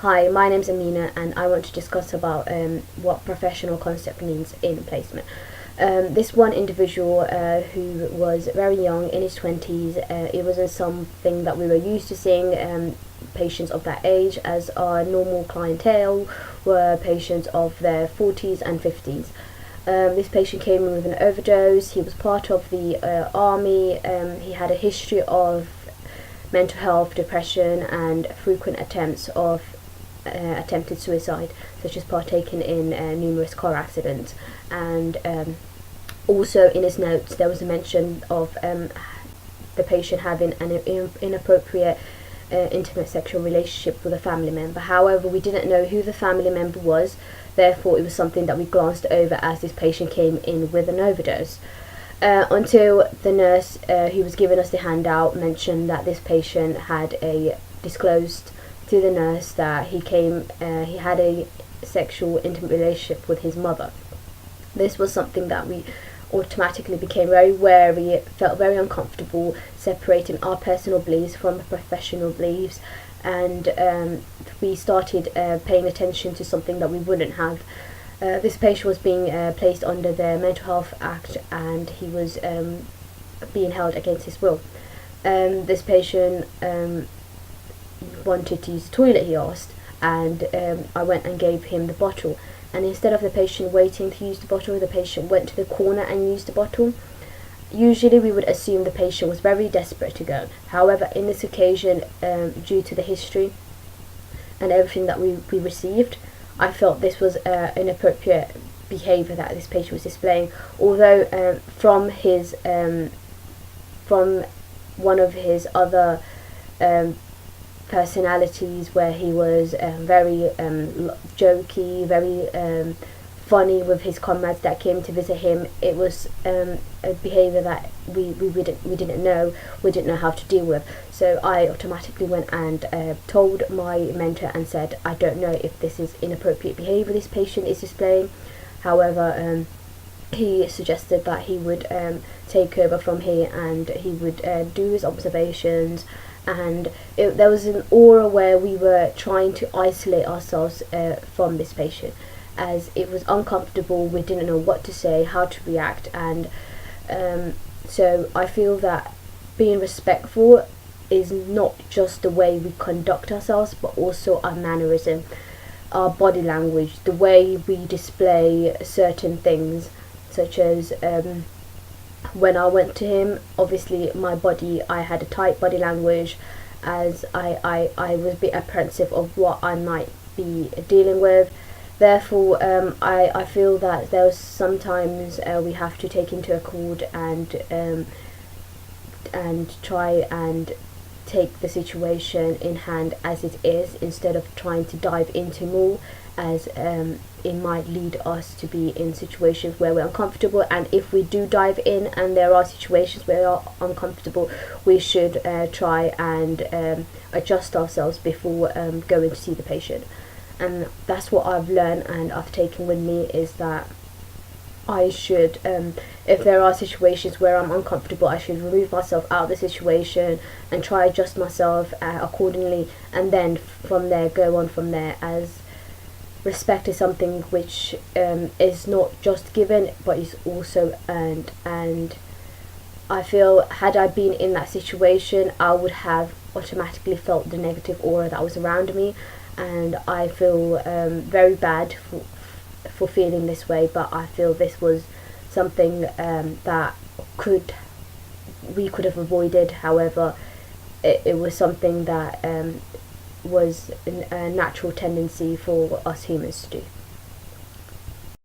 Hi, my name's Amino and I want to discuss about what professional concept means in placement. This one individual who was very young, in his 20s, it wasn't something that we were used to seeing patients of that age, as our normal clientele were patients of their 40s and 50s. This patient came in with an overdose. He was part of the army. He had a history of mental health, depression, and frequent attempts of attempted suicide, such as partaking in numerous car accidents. And also in his notes there was a mention of the patient having an inappropriate intimate sexual relationship with a family member. However, we didn't know who the family member was, therefore it was something that we glanced over as this patient came in with an overdose. Until the nurse who was giving us the handout mentioned that this patient had disclosed to the nurse that he had a sexual intimate relationship with his mother. This was something that we automatically became very wary, felt very uncomfortable separating our personal beliefs from professional beliefs, and we started paying attention to something that we wouldn't have. This patient was being placed under the Mental Health Act, and he was being held against his will. This patient wanted to use the toilet, he asked, and I went and gave him the bottle, and instead of the patient waiting to use the bottle, the patient went to the corner and used the bottle. Usually we would assume the patient was very desperate to go. However, in this occasion, due to the history and everything that we received, I felt this was inappropriate behaviour that this patient was displaying. Although from one of his other personalities, where he was very jokey, very funny with his comrades that came to visit him, it was a behaviour that we didn't know how to deal with. So I automatically went and told my mentor and said, I don't know if this is inappropriate behaviour this patient is displaying. However, he suggested that he would take over from here and he would do his observations, and there was an aura where we were trying to isolate ourselves from this patient, as it was uncomfortable. We didn't know what to say, how to react, and so I feel that being respectful is not just the way we conduct ourselves, but also our mannerism, our body language, the way we display certain things, such as when I went to him, obviously I had a tight body language, as I was a bit apprehensive of what I might be dealing with. Therefore, I feel that there was sometimes we have to take into account and try and take the situation in hand as it is, instead of trying to dive into more, as it might lead us to be in situations where we're uncomfortable. And if we do dive in and there are situations where we are uncomfortable, we should try and adjust ourselves before going to see the patient. And that's what I've learned and I've taken with me, is that I should, if there are situations where I'm uncomfortable, I should remove myself out of the situation and try adjust myself accordingly, and then from there go on from there, as respect is something which is not just given but is also earned. And I feel, had I been in that situation, I would have automatically felt the negative aura that was around me, and I feel very bad for feeling this way. But I feel this was something that we could have avoided. However, it was something that was a natural tendency for us humans to do.